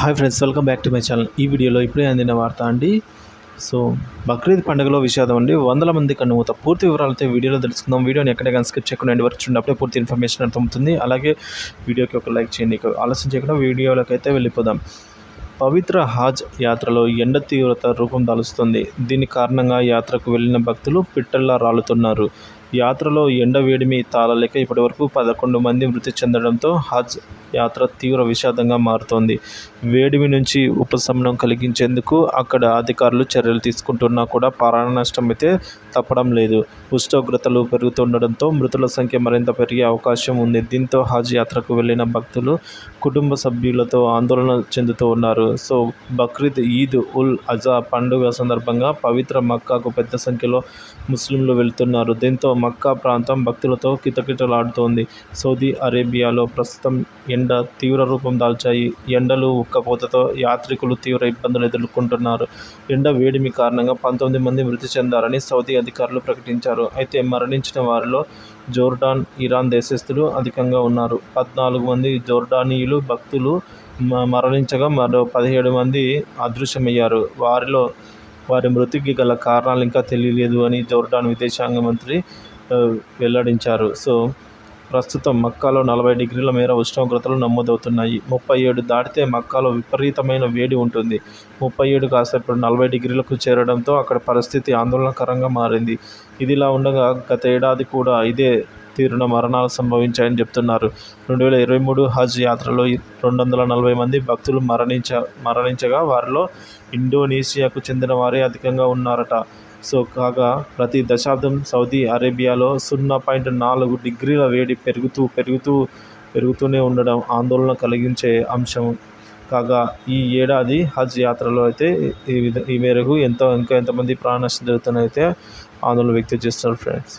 Hi friends, welcome back to my channel. ఈ వీడియోలో ఇప్పుడే అందిన వార్త అండి. సో బక్రీద్ పండుగలో విషాదం అండి. వందల మంది కన్నుమూత. పూర్తి వివరాలతో వీడియోలో తెలుసుకుందాం. వీడియోని ఎక్కడే స్కిప్ చేయకుండా ఎండ్ వరకు చూడండి. అప్పుడే పూర్తి ఇన్ఫర్మేషన్ అర్థమవుతుంది. అలాగే వీడియోకి ఒక లైక్ చేయండి. ఆలస్యం చేయకుండా వీడియోలోకి అయితే వెళ్ళిపోదాం. పవిత్ర హాజ్ యాత్రలో ఎండ తీవ్రత రూపం దాలుస్తుంది. దీని కారణంగా యాత్రకు వెళ్లిన భక్తులు పిట్టల్లా రాలుతున్నారు. యాత్రలో ఎండ వేడిమి తాళలేక ఇప్పటివరకు 11 మంది మృతి చెందడంతో హజ్ యాత్ర తీవ్ర విషాదంగా మారుతోంది. వేడిమి నుంచి ఉపశమనం కలిగించేందుకు అక్కడ అధికారులు చర్యలు తీసుకుంటున్నా కూడా ప్రాణ నష్టం అయితే తప్పడం లేదు. ఉష్ణోగ్రతలు పెరుగుతుండడంతో మృతుల సంఖ్య మరింత పెరిగే అవకాశం ఉంది. దీంతో హజ్ యాత్రకు వెళ్లిన భక్తులు కుటుంబ సభ్యులతో ఆందోళన చెందుతూ ఉన్నారు. సో బక్రీద్, ఈద్ ఉల్ అజా పండుగ సందర్భంగా పవిత్ర మక్కాకు పెద్ద సంఖ్యలో ముస్లింలు వెళ్తున్నారు. దీంతో మక్కా ప్రాంతం భక్తులతో కిటకిటలాడుతోంది. సౌదీ అరేబియాలో ప్రస్తుతం ఎండ తీవ్ర రూపం దాల్చాయి. ఎండలు, ఉక్కపోతతో యాత్రికులు తీవ్ర ఇబ్బందులు ఎదుర్కొంటున్నారు. ఎండ వేడిమి కారణంగా 19 మంది మృతి చెందారని సౌదీ అధికారులు ప్రకటించారు. అయితే మరణించిన వారిలో జోర్డాన్, ఇరాన్ దేశస్థులు అధికంగా ఉన్నారు. 14 మంది జోర్డానీయులు భక్తులు మరణించగా మరో 17 మంది అదృశ్యమయ్యారు. వారి మృతికి గల కారణాలు ఇంకా తెలియలేదు అని జోర్డాన్ విదేశాంగ మంత్రి వెల్లడించారు. సో ప్రస్తుతం మక్కాలో 40 డిగ్రీల మేర ఉష్ణోగ్రతలు నమోదవుతున్నాయి. 37 దాటితే మక్కాలో విపరీతమైన వేడి ఉంటుంది. 37 కాస్త ఇప్పుడు 40 డిగ్రీలకు చేరడంతో అక్కడ పరిస్థితి ఆందోళనకరంగా మారింది. ఇదిలా ఉండగా గత ఏడాది కూడా ఇదే తీరున మరణాలు సంభవించాయని చెప్తున్నారు. 2023 హజ్ యాత్రలో 240 మంది భక్తులు మరణించగా వారిలో ఇండోనేషియాకు చెందిన వారే అధికంగా ఉన్నారట. సో కాగా ప్రతి దశాబ్దం సౌదీ అరేబియాలో 0.4 డిగ్రీల వేడి పెరుగుతూనే ఉండడం ఆందోళన కలిగించే అంశం. కాగా ఈ ఏడాది హజ్ యాత్రలో అయితే ఈ మేరకు ఇంకా ఎంతమంది ప్రాణ నష్టం జరుగుతుందైతే ఆందోళన వ్యక్తం చేస్తున్నారు ఫ్రెండ్స్.